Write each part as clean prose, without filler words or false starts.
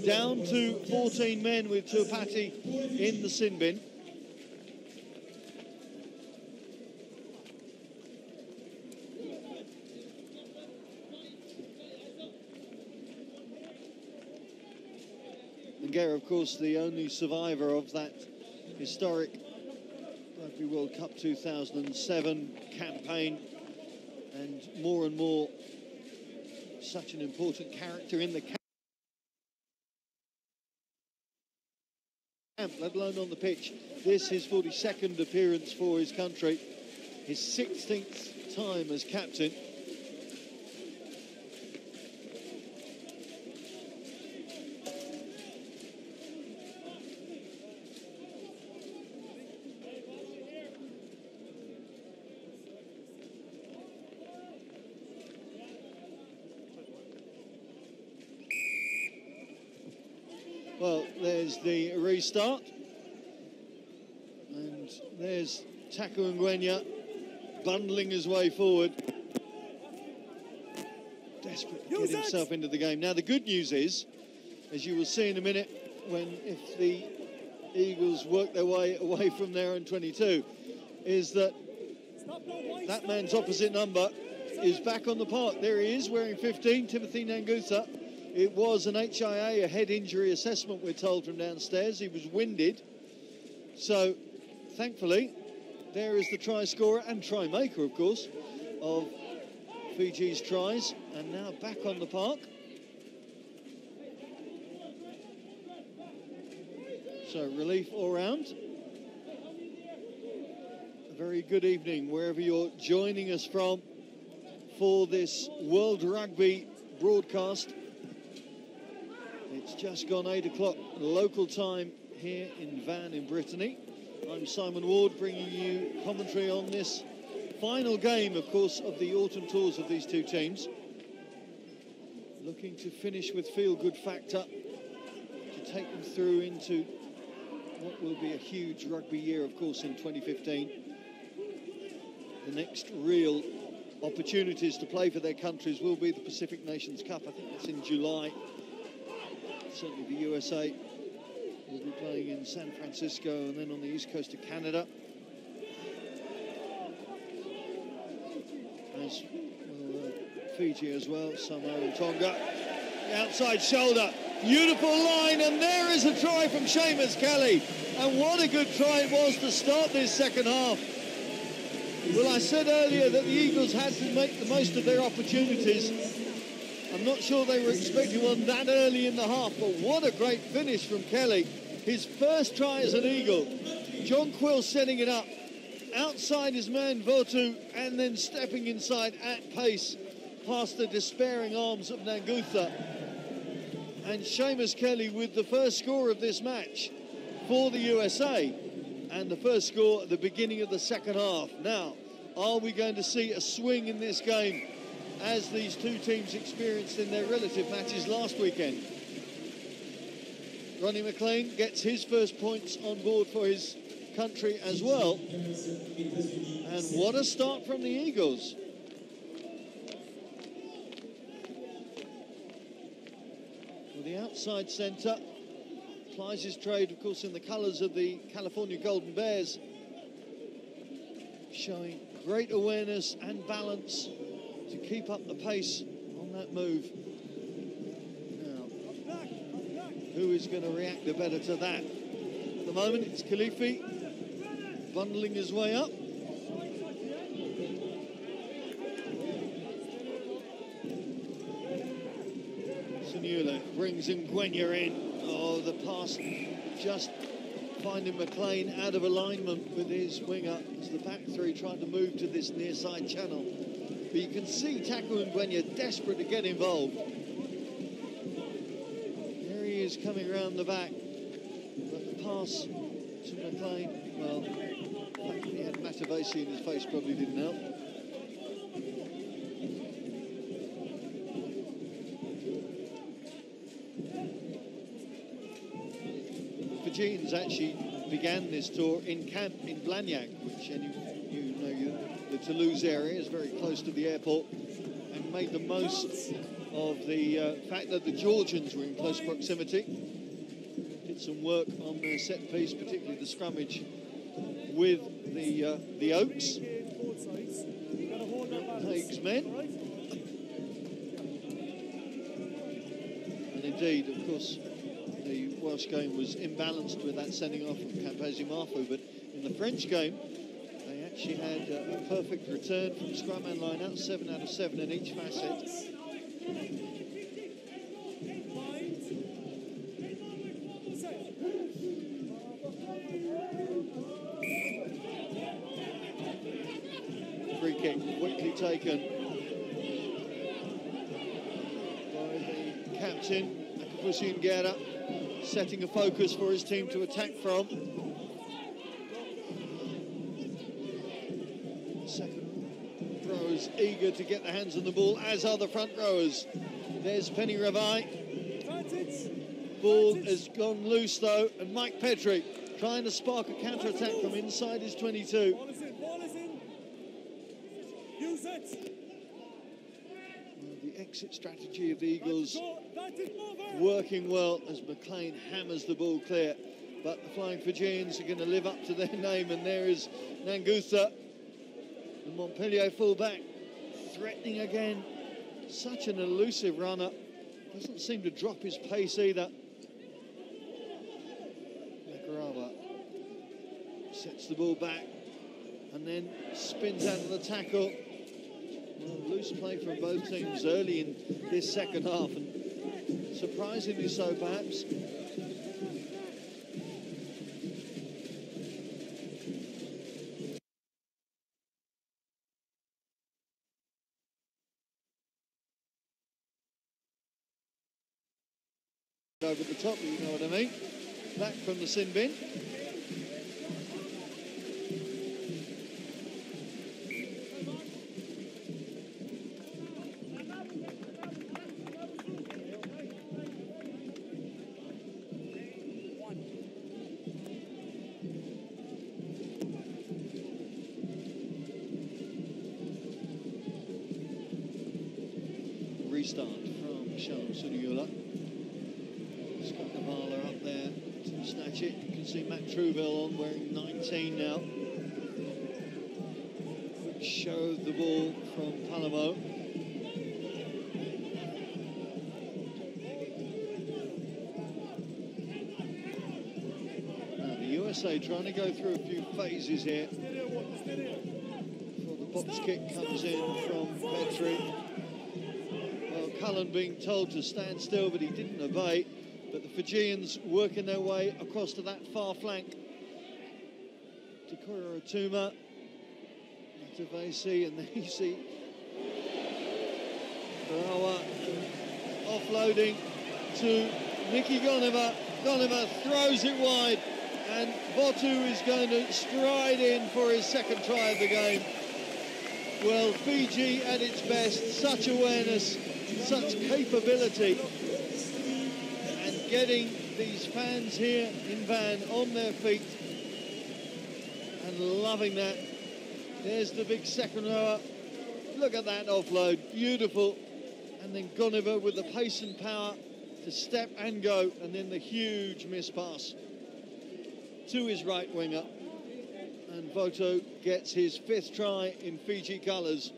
down to 14 men with Tuapati in the sin bin. And Qera, of course, the only survivor of that historic Rugby World Cup 2007 campaign, and more such an important character in the camp, let alone on the pitch. This his 42nd appearance for his country, his 16th time as captain. Well, there's the restart, and there's Taku Ngwenya bundling his way forward, desperate to get himself into the game. Now, the good news is, as you will see in a minute, if the Eagles work their way away from their own 22, is that that man's opposite number is back on the park. There he is, wearing 15, Timoci Nagusa. It was an HIA, a head injury assessment, we're told from downstairs. He was winded. So, thankfully, there is the try scorer and try maker, of course, of Fiji's tries. And now back on the park. So, relief all round. A very good evening, wherever you're joining us from for this World Rugby broadcast. It's just gone 8 o'clock local time here in Van in Brittany. I'm Simon Ward, bringing you commentary on this final game, of course, of the autumn tours of these two teams. Looking to finish with feel-good factor to take them through into what will be a huge rugby year, of course, in 2015. The next real opportunities to play for their countries will be the Pacific Nations Cup. I think that's in July. Certainly the USA will be playing in San Francisco and then on the east coast of Canada. As will Fiji as well, Samoa and Tonga. The outside shoulder, beautiful line, and there is a try from Seamus Kelly. And what a good try it was to start this second half. Well, I said earlier that the Eagles had to make the most of their opportunities. I'm not sure they were expecting one that early in the half, but what a great finish from Kelly. His first try as an Eagle. John Quill setting it up outside his man Votu, and then stepping inside at pace past the despairing arms of Nagusa. And Seamus Kelly with the first score of this match for the USA, and the first score at the beginning of the second half. Now, are we going to see a swing in this game, as these two teams experienced in their relative matches last weekend? Ronnie McLean gets his first points on board for his country as well. And what a start from the Eagles. Well, the outside centre plies his trade, of course, in the colours of the California Golden Bears, showing great awareness and balance to keep up the pace on that move. Now, who is going to react better to that? At the moment, it's Khalifi bundling his way up. Seniloli brings Ngwenya in. Oh, the pass just finding McLean out of alignment with his winger as the back three trying to move to this near side channel. But you can see Taku Ngwenya desperate to get involved. There he is coming around the back. But the pass to McLean, well, the fact that he had Matavesi in his face probably didn't help. The Fijians actually began this tour in camp in Blagnac, which you know the Toulouse area is very close to the airport, and made the most of the fact that the Georgians were in close proximity. Did some work on their set piece, particularly the scrummage with the Oaks. Haig's men. And indeed, of course, the Welsh game was imbalanced with that sending off from Campazzi Marfu, but in the French game, they actually had a perfect return from scrum and line out, 7 out of 7 in each facet. Free kick quickly taken by the captain, Akapusi and Qera, setting a focus for his team to attack from. Second rowers eager to get their hands on the ball, as are the front rowers. There's Penny Ravai. Ball has gone loose though, and Mike Petrie trying to spark a counter-attack from inside his 22. The exit strategy of the Eagles working well as McLean hammers the ball clear, but the Flying Fijians are going to live up to their name, and there is Nagusa, the Montpellier fullback, threatening again. Such an elusive runner, doesn't seem to drop his pace either. Nakarawa sets the ball back and then spins out of the tackle. Well, loose play from both teams early in this second half, and surprisingly so, perhaps. Over the top, you know what I mean. Back from the sin bin. Restart from Sean Suniola. Scott Navala up there to snatch it. You can see Matt Trouville on, wearing 19 now. Quick show of the ball from Palamo. Now the USA trying to go through a few phases here before the box kick comes in from Petrie. Cullen being told to stand still, but he didn't obey. But the Fijians working their way across to that far flank. Tikoirotuma, Matavesi, and then you see Nakarawa offloading to Nicky Goneva. Goneva throws it wide, and Votu is going to stride in for his second try of the game. Well, Fiji at its best, such awareness, such capability, and getting these fans here in Van on their feet and loving that. There's the big second rower. Look at that offload, beautiful. And then Goneva with the pace and power to step and go, and then the huge miss pass to his right winger. And Votu gets his 5th try in Fiji colours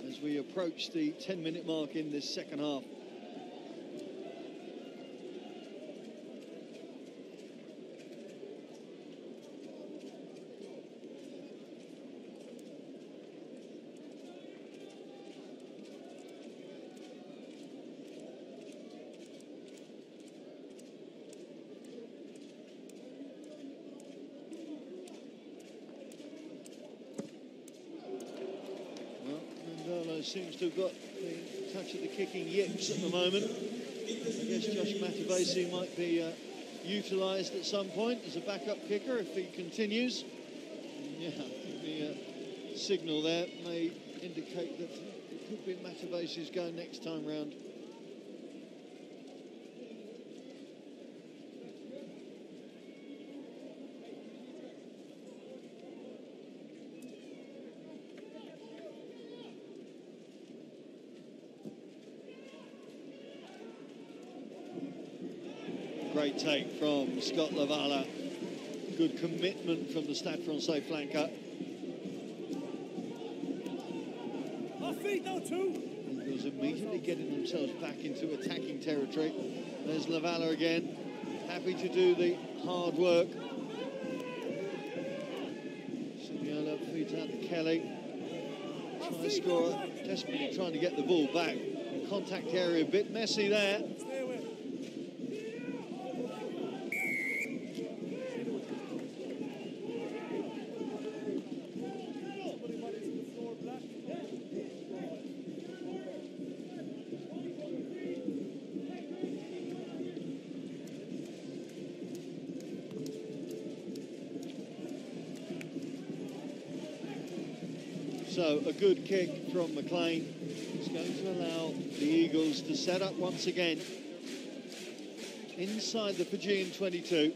as we approach the 10-minute mark in this second half. Seems to have got the touch of the kicking yips at the moment. I guess Josh Matavesi might be utilised at some point as a backup kicker if he continues. Yeah, the signal there may indicate that it could be Matavesi's go next time round. Great take from Scott Lavala. Good commitment from the Stade Francais flanker. Eagles immediately getting themselves back into attacking territory. There's Lavala again, happy to do the hard work. Seniloli feeds out to Kelly. Try scorer, desperately trying to get the ball back. Contact area a bit messy there. So a good kick from McLean. It's going to allow the Eagles to set up once again inside the Fijian 22.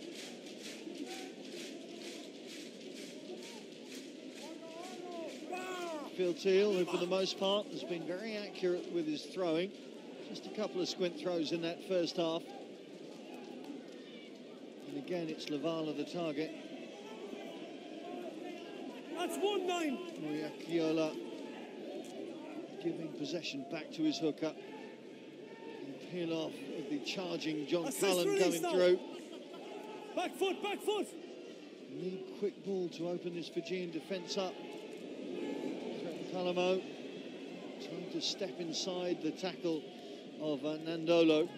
Phil Teal, who for the most part has been very accurate with his throwing. Just a couple of squint throws in that first half. And again, it's Lavala the target. That's 1-9. Kiola giving possession back to his hooker. And peel off of the charging John Cullen coming through. Back foot, back foot. Need quick ball to open this Fijian defence up. Kalamo trying to step inside the tackle of Nadolo.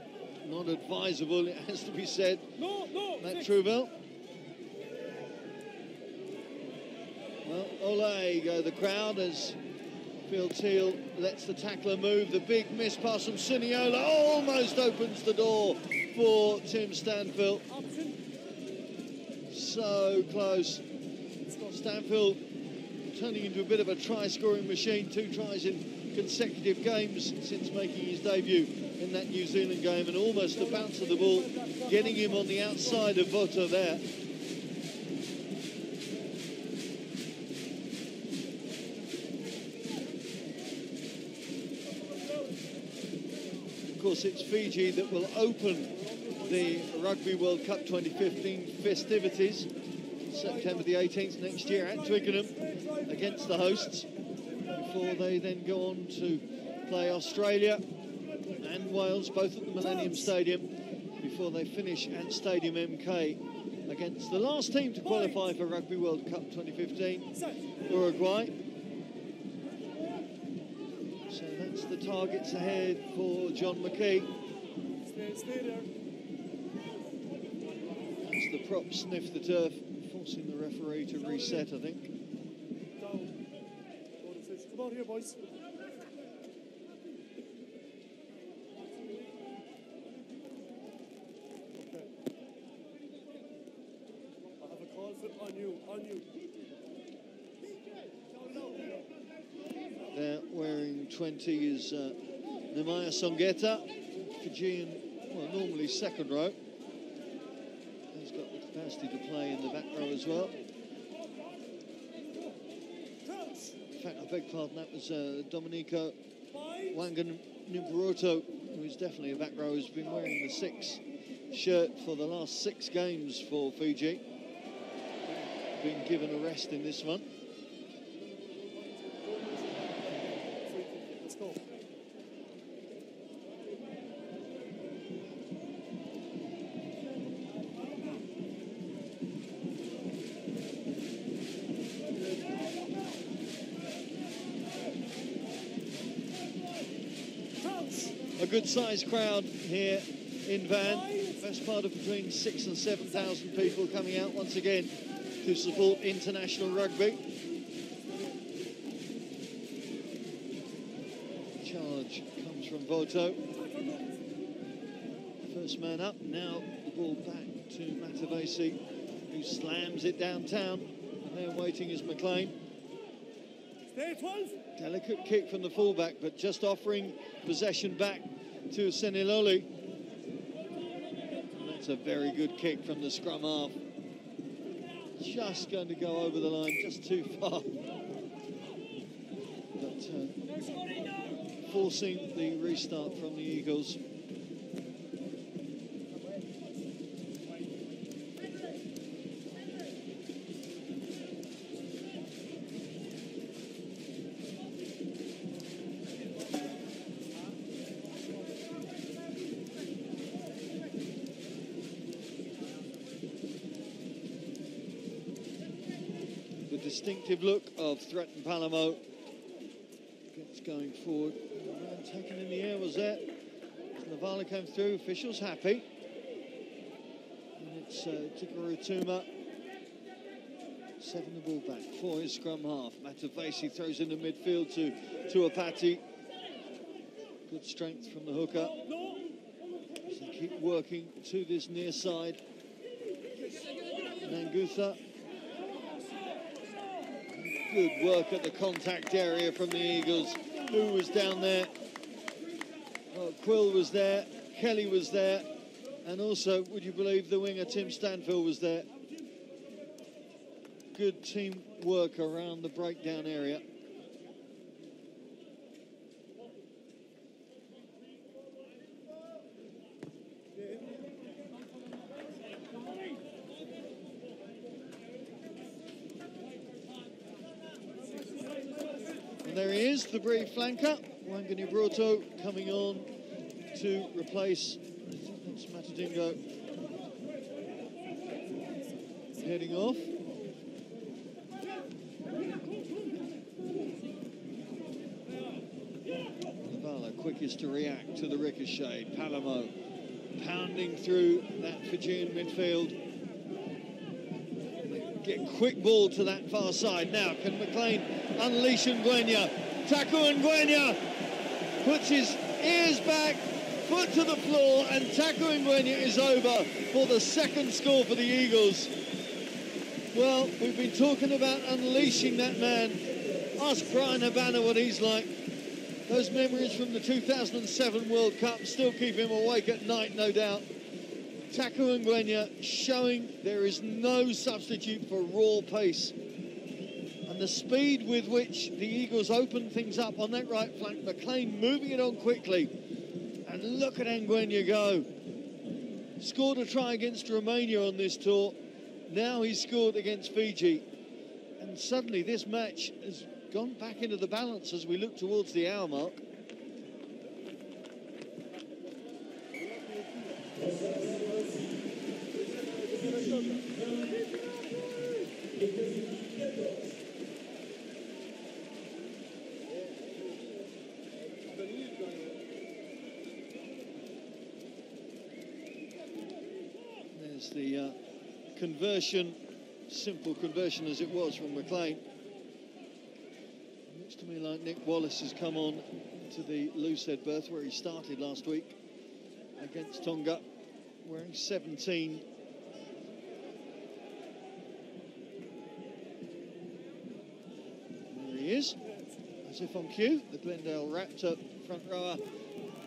Not advisable, it has to be said. No. Matt Trueville. Well, ole go the crowd as Phil Teal lets the tackler move. The big miss pass from Seniloli almost opens the door for Tim Stanfield. So close. Stanfield turning into a bit of a try-scoring machine. 2 tries in consecutive games since making his debut in that New Zealand game, and almost a bounce of the ball, getting him on the outside of Votu there. Of course, it's Fiji that will open the Rugby World Cup 2015 festivities September the 18th next year at Twickenham against the hosts, before they then go on to play Australia and Wales, both at the Millennium Stadium, before they finish at Stadium MK against the last team to qualify for Rugby World Cup 2015, Uruguay. So that's the targets ahead for John McKee. Stay there. As the prop sniff the turf, forcing the referee to reset, I think. Come out here, boys. Okay. I have a call on you. They're wearing 20 is Nemani Songeta, Fijian, well, normally second row. He's got the capacity to play in the back row as well. In fact, I beg pardon, that was Domenico Wanganimpuroto, who is definitely a back row, who's been wearing the 6 shirt for the last 6 games for Fiji. Been given a rest in this one. Let's go. A good-sized crowd here in Van. Best part of between 6,000 and 7,000 people coming out once again to support international rugby. Charge comes from Votu. First man up. Now the ball back to Matavesi, who slams it downtown. And there waiting is McLean. Stay 12. Delicate kick from the fullback, but just offering possession back to Seniloli. That's a very good kick from the scrum half. Just going to go over the line, just too far. But forcing the restart from the Eagles. distinctive look of Threat and Palamo. Gets going forward. The man taken in the air was there. Navala came through, officials happy. And it's Tikoirotuma. 7 the ball back for his scrum half. Matavesi throws in the midfield to Apati. Good strength from the hooker. As they keep working to this near side. Nagusa. Good work at the contact area from the Eagles. Who was down there? Well, Quill was there, Kelly was there, and also, would you believe, the winger Tim Stanfield was there. Good team work around the breakdown area. And there he is, the brief flanker. Wangani Broto coming on to replace, I think that's Matadigo, heading off. Navala quickest to react to the ricochet. Palamo pounding through that Fijian midfield. Get quick ball to that far side. Now, can McLean unleash Ngwenya? Taku Ngwenya puts his ears back, foot to the floor, and Taku Ngwenya is over for the second score for the Eagles. Well, we've been talking about unleashing that man. Ask Brian Habana what he's like. Those memories from the 2007 World Cup still keep him awake at night, no doubt. Taku Ngwenya showing there is no substitute for raw pace. And the speed with which the Eagles open things up on that right flank, McLean moving it on quickly. And look at Ngwenya go. Scored a try against Romania on this tour. Now he's scored against Fiji. And suddenly this match has gone back into the balance as we look towards the hour mark. There's the conversion, simple conversion as it was from McLean. Looks to me like Nick Wallace has come on to the loosehead berth where he started last week against Tonga, wearing 17. There he is, as if on cue, the Glendale Raptor front rower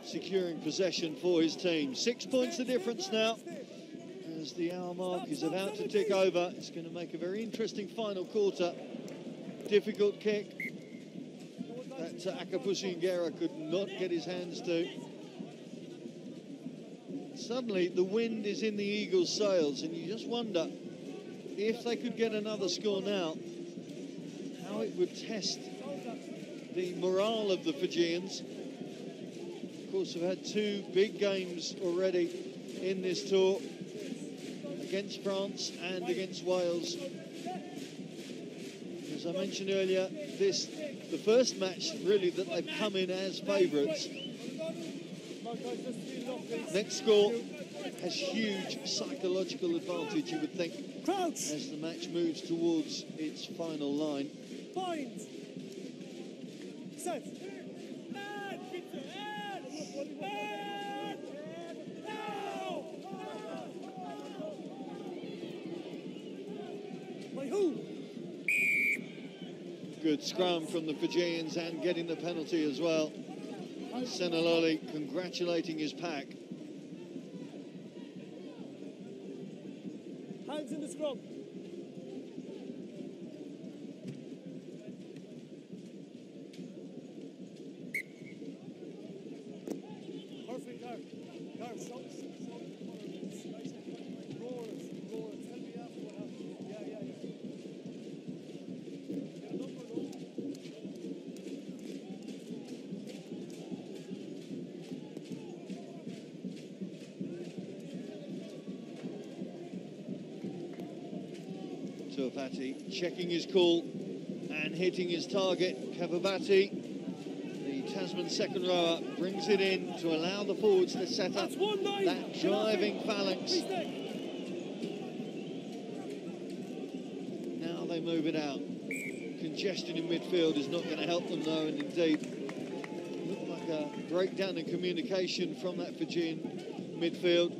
securing possession for his team. 6 points the difference now. As the hour mark is about to tick over, it's going to make a very interesting final quarter. Difficult kick that Akapusi and Qera could not get his hands to. Suddenly the wind is in the Eagles' sails, and you just wonder if they could get another score now, how it would test the morale of the Fijians. Of course, they've had 2 big games already in this tour, against France and against Wales. As I mentioned earlier, the first match really that they've come in as favourites. Next score has huge psychological advantage, you would think, as the match moves towards its final line. Bind. Set. Good scrum from the Fijians and getting the penalty as well. Seniloli congratulating his pack. Hands in the scrum. Perfect, Gar. Gar, stop. Roll it. Tell me after what happened. Yeah. Tuapati checking his call and hitting his target. Cavubati, the Tasman second rower, brings it in to allow the forwards to set up that driving phalanx. Now they move it out. Congestion in midfield is not going to help them though, and indeed looked like a breakdown in communication from that Fijian midfield.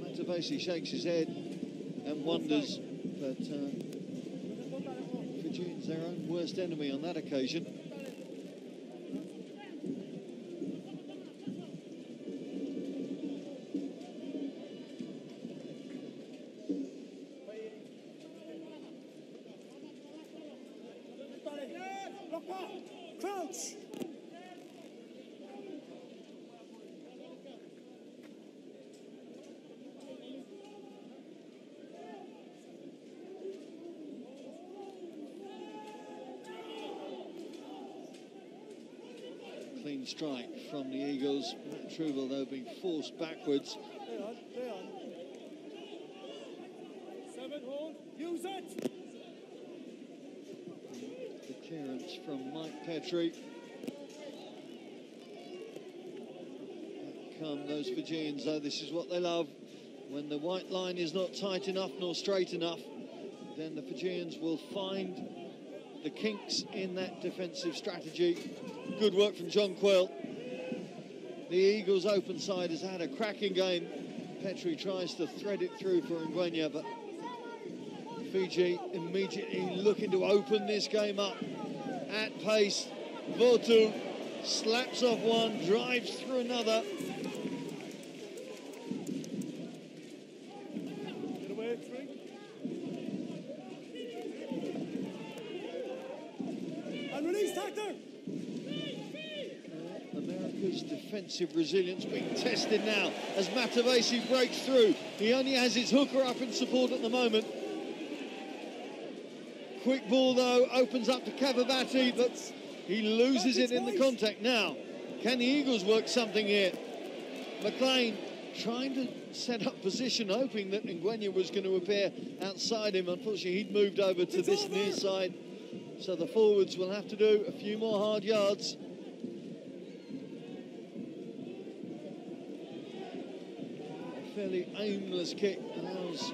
Matavesi shakes his head and wonders, but Fijians their own worst enemy on that occasion. Crouch! Clean strike from the Eagles. Matt Truble, though, being forced backwards. Stay on. 7, hold. Use it! The clearance from Mike Petrie. Back come those Fijians, though. This is what they love. When the white line is not tight enough nor straight enough, then the Fijians will find the kinks in that defensive strategy. Good work from John Quill. The Eagles' open side has had a cracking game. Petrie tries to thread it through for Ngwenya, but Fiji immediately looking to open this game up at pace. Votu slaps off one, drives through another. Get away, 3. And release, Tactor! America's defensive resilience being tested now as Matavesi breaks through. He only has his hooker up in support at the moment. Quick ball, though, opens up to Cavubati, but he loses it in the contact. Now, can the Eagles work something here? McLean trying to set up position, hoping that Ngwenya was going to appear outside him. Unfortunately, he'd moved over to this near side, so the forwards will have to do a few more hard yards. A fairly aimless kick allows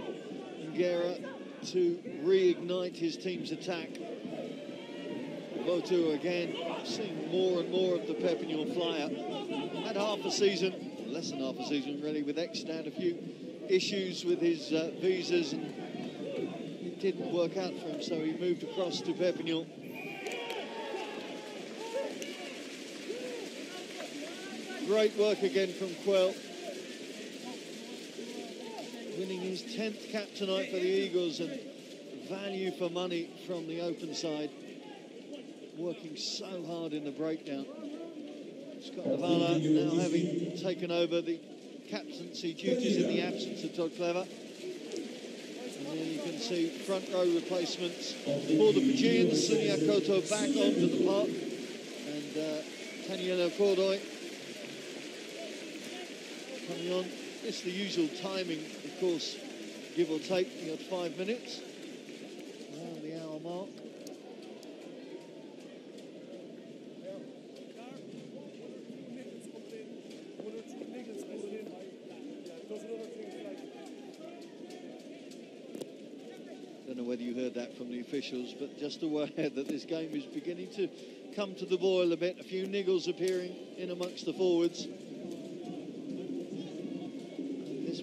Qera to reignite his team's attack. Votu again seeing more and more of the Perpignan flyer. Had half a season, less than half a season really, with Stade, a few issues with his visas, and it didn't work out for him, so he moved across to Perpignan. Great work again from Quill. Winning his 10th cap tonight for the Eagles, and value for money from the open side. Working so hard in the breakdown. Scott Navala now having taken over the captaincy duties in the absence of Todd Clever. And there you can see front row replacements for the Fijians. Sunia Koto back onto the park, and Taniela Cordoy coming on. It's the usual timing, of course, give or take. You got 5 minutes around the hour mark. Don't know whether you heard that from the officials, but just aware that this game is beginning to come to the boil a bit. A few niggles appearing in amongst the forwards.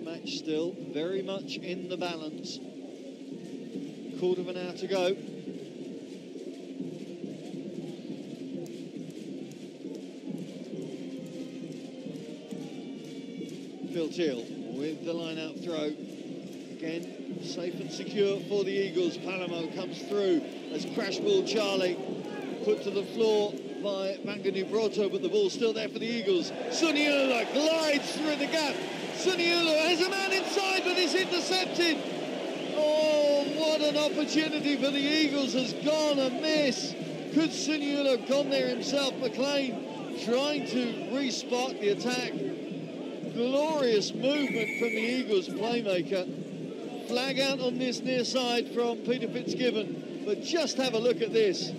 Match still very much in the balance. Quarter of an hour to go. Phil Teal with the line out throw. Again, safe and secure for the Eagles. Palamo comes through as crash ball Charlie put to the floor by Manganu Broto, but the ball's still there for the Eagles. Suniula glides through the gap. Suniula has a man inside, but is intercepted. Oh, what an opportunity for the Eagles has gone amiss. Could Suniula have gone there himself? McLean trying to re-spark the attack. Glorious movement from the Eagles playmaker. Flag out on this near side from Peter Fitzgibbon. But just have a look at this.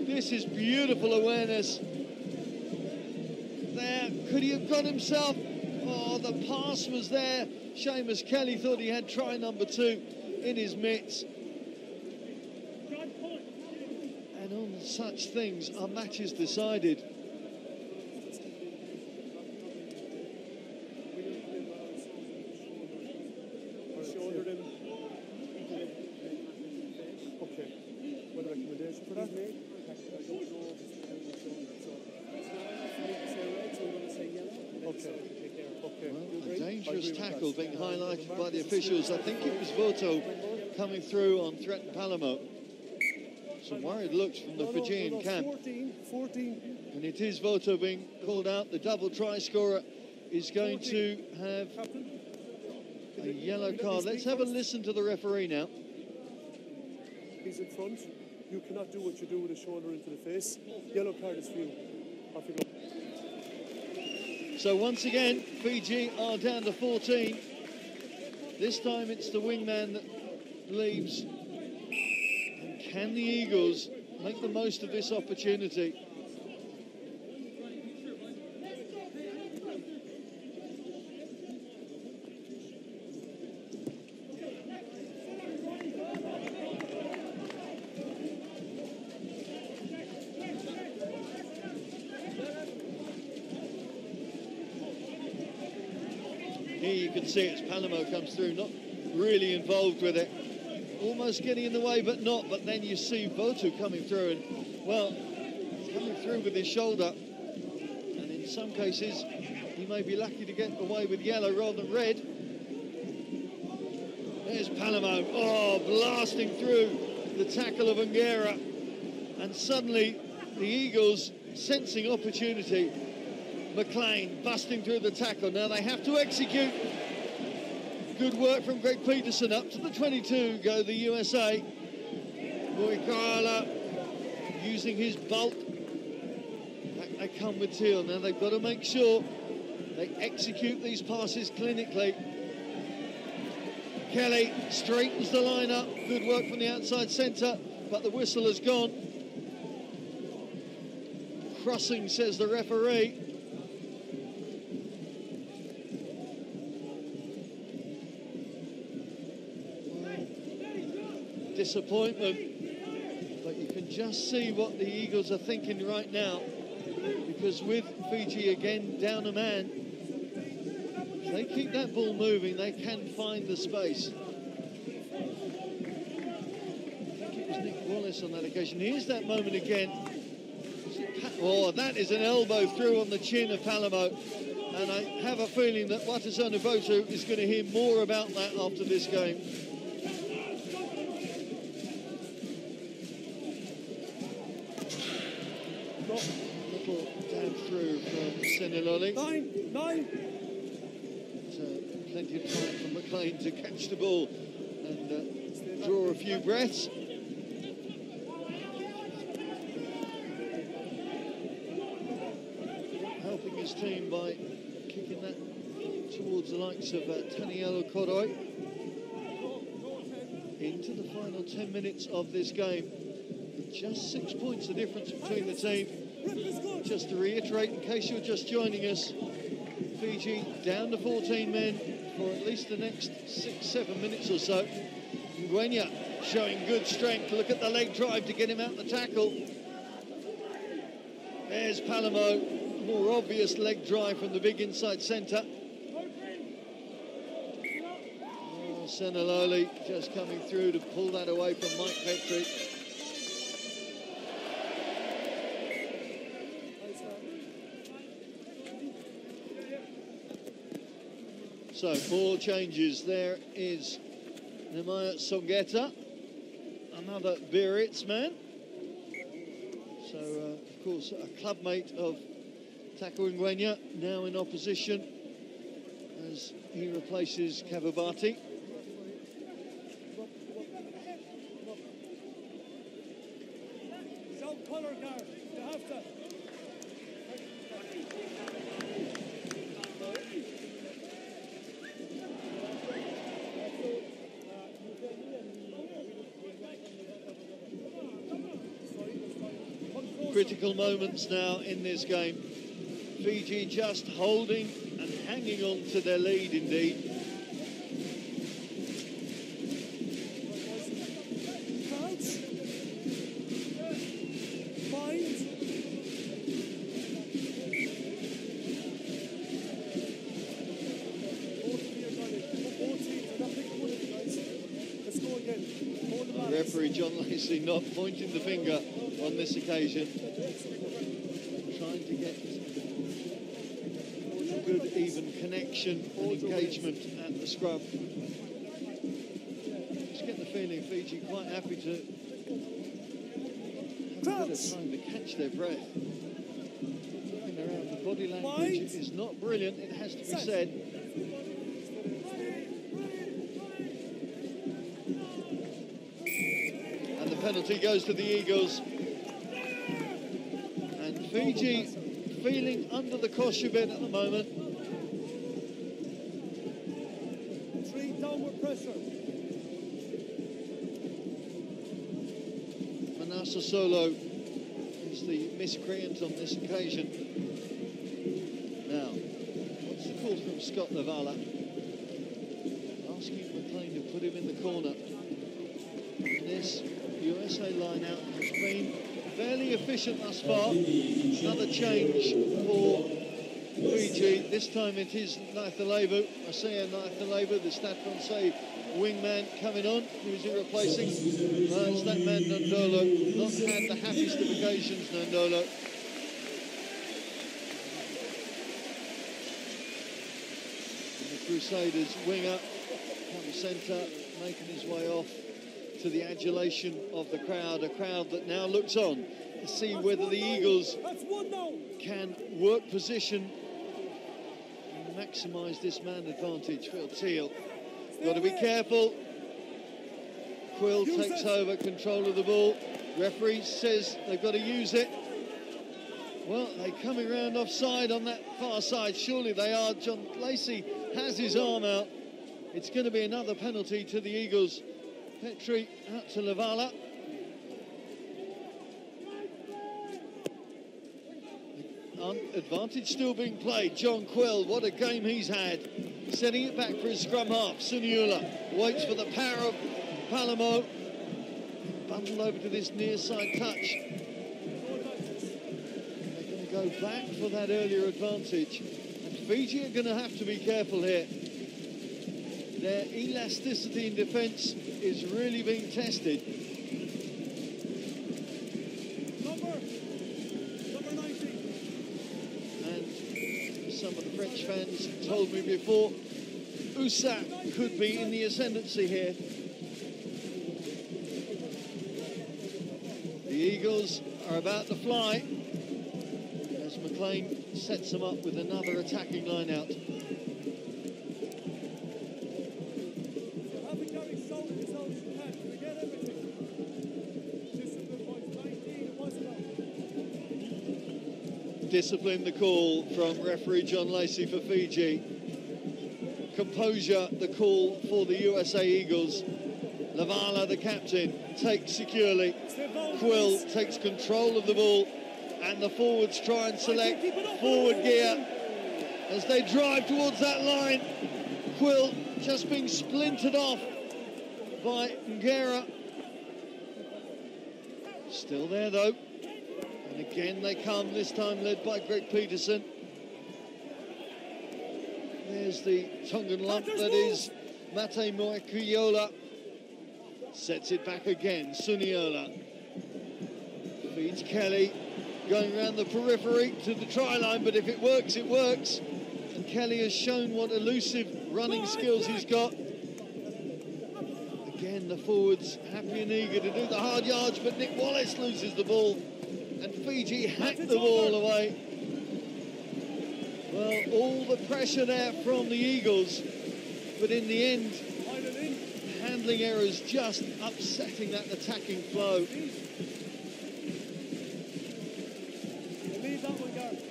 This is beautiful awareness. There, could he have got himself? Oh, the pass was there. Seamus Kelly thought he had try number 2 in his mitts. And on such things, our match is decided. Tackle being highlighted by the officials. I think it was Votu coming through on threatened Palamo. Some worried looks from the Fijian camp. 14. And it is Votu being called out. The double try scorer is going to have a yellow card. Let's have a listen to the referee now. He's in front. You cannot do what you do with a shoulder into the face. Yellow card is for you. Off you go. So once again, Fiji are down to 14. This time it's the wingman that leaves. And can the Eagles make the most of this opportunity? You can see it's Palamo comes through, not really involved with it, almost getting in the way but not. But then you see Votu coming through, and well, coming through with his shoulder, and in some cases he may be lucky to get away with yellow rather than red. There's Palamo, oh, blasting through the tackle of Qera, and suddenly the Eagles sensing opportunity. McLean busting through the tackle. Now they have to execute. Good work from Greg Peterson. Up to the 22 go the USA. Boykala using his bulk. Back they come with Teal. Now they've got to make sure they execute these passes clinically. Kelly straightens the line up. Good work from the outside centre, but the whistle has gone. Crossing, says the referee. Disappointment, but you can just see what the Eagles are thinking right now, because with Fiji again down a man, if they keep that ball moving, they can find the space. I think it was Nick Wallace on that occasion. Here's that moment again. Oh, that is an elbow through on the chin of Palamo, and I have a feeling that Watisoni Votu is going to hear more about that after this game. Little dab through from Seniloli. 9. Plenty of time for McLean to catch the ball and draw a few breaths. Helping his team by kicking that towards the likes of Tanielo Koroi. Into the final 10 minutes of this game. Just 6 points the difference between the team. Just to reiterate, in case you're just joining us, Fiji down to 14 men for at least the next 6-7 minutes or so. Ngwenya showing good strength. Look at the leg drive to get him out the tackle. There's Palamo, more obvious leg drive from the big inside centre. Oh, Seniloli just coming through to pull that away from Mike Petrie. So, ball changes. There is Nemani Songeta, another Biarritz man. So, of course, a clubmate of Tako Ngwenya, now in opposition as he replaces Cavubati. critical moments now in this game. Fiji just holding and hanging on to their lead indeed. Referee John Lacey not pointing the finger on this occasion, trying to get a good even connection and engagement at the scrum. Just get the feeling Fiji quite happy to have a bit of time to catch their breath. Looking around, the body language is not brilliant, it has to be said. Penalty goes to the Eagles, and Fiji feeling under the cosh a bit at the moment. 3 downward pressure. Manasa Solo is the miscreant on this occasion. Now, what's the call from Scott Lavala? Asking McLean to put him in the corner. And this USA line out has been fairly efficient thus far. Another change for Fiji. This time it is Nathalevu, Asea Nathalevu, the Stade Francais wingman coming on. Who's he replacing? It's that man Nadolo. Not had the happiest of occasions, Nadolo. And the Crusaders winger from centre, making his way off to the adulation of the crowd, a crowd that now looks on to see whether the Eagles can work position and maximise this man advantage. Phil Teal, got to be careful. Quill takes over control of the ball. Referee says they've got to use it. Well, they're coming round offside on that far side. Surely they are. John Lacey has his arm out. It's going to be another penalty to the Eagles. Petri out to Lavala. Advantage still being played. John Quill, what a game he's had. Setting it back for his scrum half. Suniula waits for the power of Palamo. Bundled over to this near side touch. They're going to go back for that earlier advantage. And Fiji are going to have to be careful here. Their elasticity in defence is really being tested. Number 19. And some of the French fans told me before, USA could be in the ascendancy here. The Eagles are about to fly as McLean sets them up with another attacking line out. Discipline the call from referee John Lacey for Fiji. Composure the call for the USA Eagles. Lavala, the captain, takes securely. Quill takes control of the ball, and the forwards try and select forward gear as they drive towards that line. Quill just being splintered off by Qera. Still there though. And again they come, this time led by Greg Peterson. There's the Tongan lump that is Mate Moekuiola. Sets it back again, Suniola. Feeds Kelly, going around the periphery to the try line, but if it works, it works. And Kelly has shown what elusive running skills he's got. Again, the forwards happy and eager to do the hard yards, but Nick Wallace loses the ball. And Fiji hack the ball away. Well, all the pressure there from the Eagles, but in the end, handling errors just upsetting that attacking flow. Leave that one, Gareth.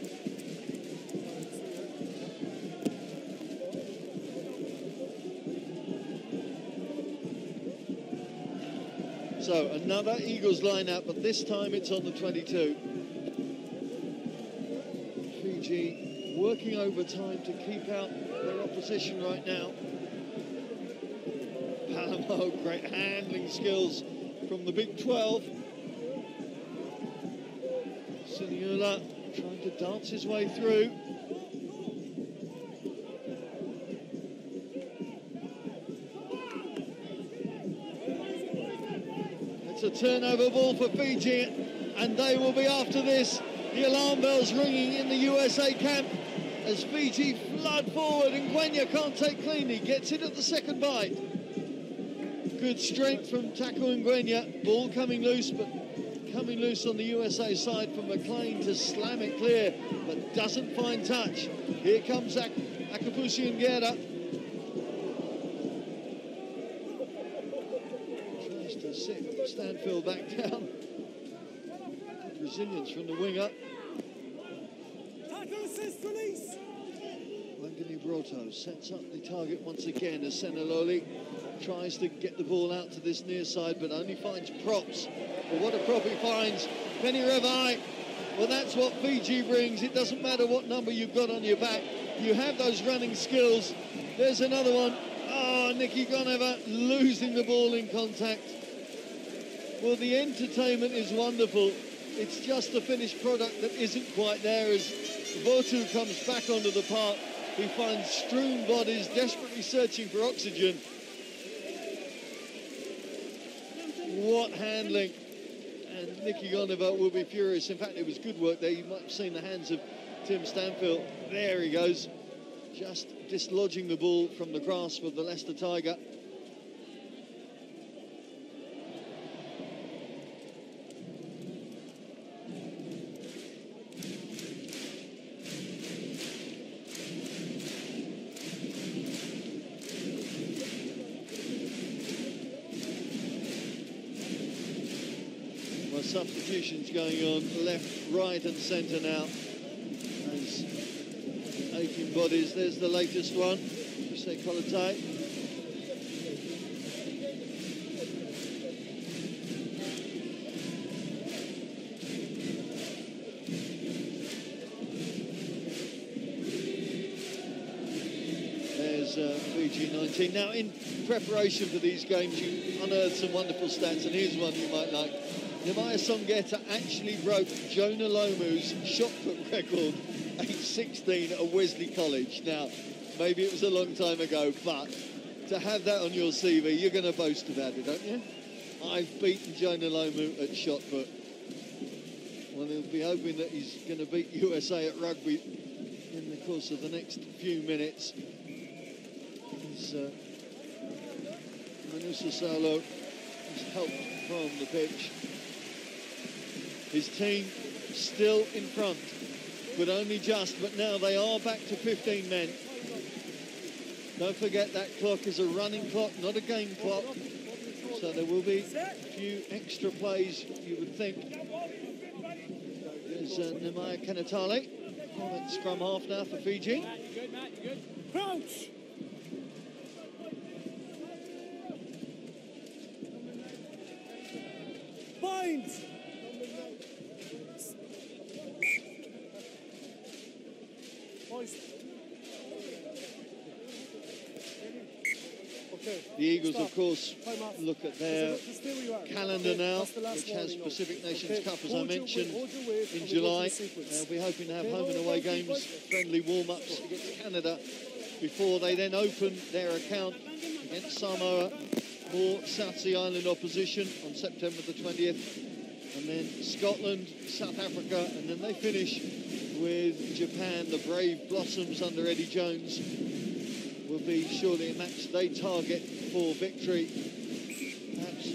So another Eagles line-up, but this time it's on the 22. Fiji working overtime to keep out their opposition right now. Palamo, great handling skills from the Big 12. Seniloli trying to dance his way through. It's a turnover ball for Fiji, and they will be after this. The alarm bells ringing in the USA camp as Fiji flood forward. Ngwenya can't take cleanly, gets it at the second bite. Good strength from Taku Ngwenya. Ball coming loose, but coming loose on the USA side for McLean to slam it clear, but doesn't find touch. Here comes Akapusi and Qera. Tries to sit Stanfield back down. Good resilience from the winger. Wangani Broto sets up the target once again as Seniloli tries to get the ball out to this near side, but only finds props. But what a prop he finds. Penny Revai. Well, that's what Fiji brings. It doesn't matter what number you've got on your back. You have those running skills. There's another one. Oh, Nicky Goneva losing the ball in contact. Well, the entertainment is wonderful. It's just the finished product that isn't quite there as Votu comes back onto the park. He finds strewn bodies desperately searching for oxygen. What handling. And Nicky Goneva will be furious. In fact, it was good work there. You might have seen the hands of Tim Stanfield. There he goes. Just dislodging the ball from the grasp of the Leicester Tiger. Substitutions going on left, right and centre now. As 18 bodies, there's the latest one. Jose Colatai. There's Fiji 19. Now, in preparation for these games, you unearthed some wonderful stats, and here's one you might like. Nemani Songeta actually broke Jonah Lomu's shot put record, age 16 at Wesley College. Now, maybe it was a long time ago, but to have that on your CV, you're going to boast about it, don't you? I've beaten Jonah Lomu at shot put. Well, he'll be hoping that he's going to beat USA at rugby in the course of the next few minutes. He's Manusa Salo is helped from the pitch. His team still in front, but only just. But now they are back to 15 men. Don't forget that clock is a running clock, not a game clock. So there will be a few extra plays, you would think. There's Nemaya Kanatale on scrum half now for Fiji. Matt, you good, Matt? You good? Crouch! Bind! The Eagles, of course, look at their calendar now, which has Pacific Nations Cup, as I mentioned, in July. They'll be hoping to have home and away games, friendly warm-ups against Canada, before they then open their account against Samoa for South Sea Island opposition on September the 20th. And then Scotland, South Africa, and then they finish with Japan. The Brave Blossoms under Eddie Jones will be surely a match they target for victory, perhaps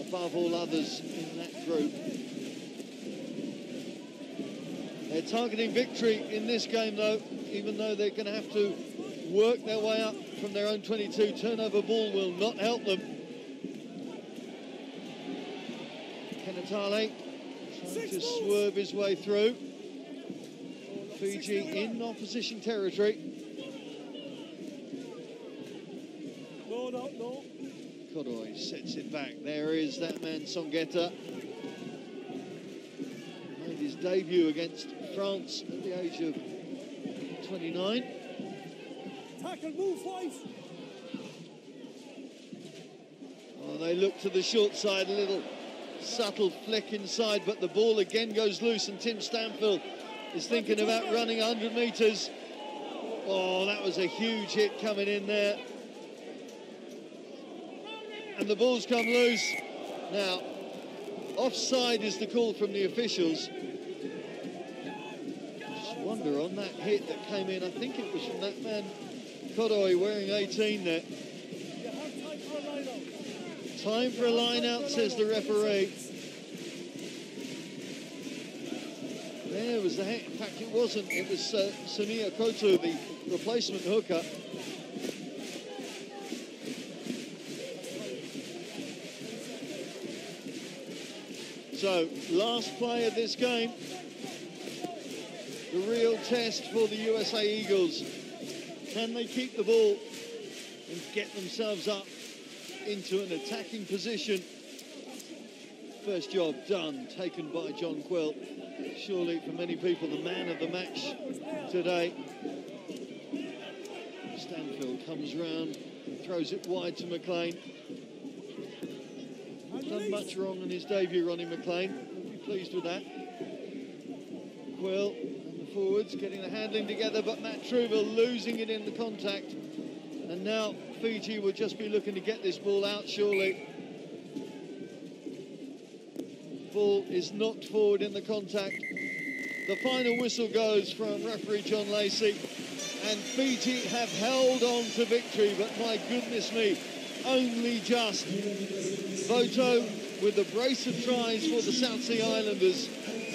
above all others in that group. They're targeting victory in this game, though, even though they're going to have to work their way up from their own 22. Turnover ball will not help them. Kanatale trying to swerve his way through. Fiji in opposition territory. No. Kodoy sets it back. There is that man, Songeta. Made his debut against France at the age of 29. Tackle, move wide. Oh, they look to the short side, a little subtle flick inside, but the ball again goes loose, and Tim Stanfield is thinking about running 100 metres. Oh, that was a huge hit coming in there. And the ball's come loose. Now, offside is the call from the officials. Just wonder on that hit that came in, I think it was from that man, Kodoi, wearing 18 there. Time for a line-out, says the referee. There was the hit. In fact, it wasn't. It was Sonia Koto, the replacement hooker. So, last play of this game. The real test for the USA Eagles. Can they keep the ball and get themselves up into an attacking position? First job done, taken by John Quill. Surely, for many people, the man of the match today. Stanfield comes round, throws it wide to McLean. Not done much wrong in his debut, Ronnie McLean. We'll be pleased with that. Quill and the forwards getting the handling together, but Matt Truville losing it in the contact. And now Fiji will just be looking to get this ball out, surely. Ball is knocked forward in the contact. The final whistle goes from referee John Lacey, and Fiji have held on to victory, but my goodness me, only just. Votu with a brace of tries for the South Sea Islanders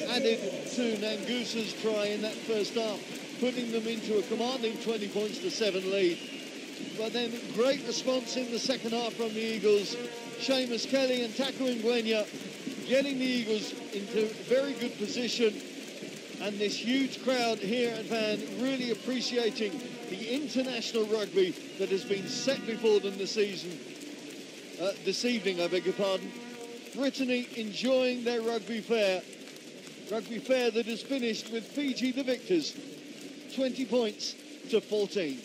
added to Nagusa's try in that first half, putting them into a commanding 20 points to 7 lead. But then great response in the second half from the Eagles. Seamus Kelly and Taku Ngwenya getting the Eagles into very good position, and this huge crowd here at Van really appreciating the international rugby that has been set before them this evening, I beg your pardon. Brittany enjoying their rugby fair that has finished with Fiji the victors, 20 points to 14.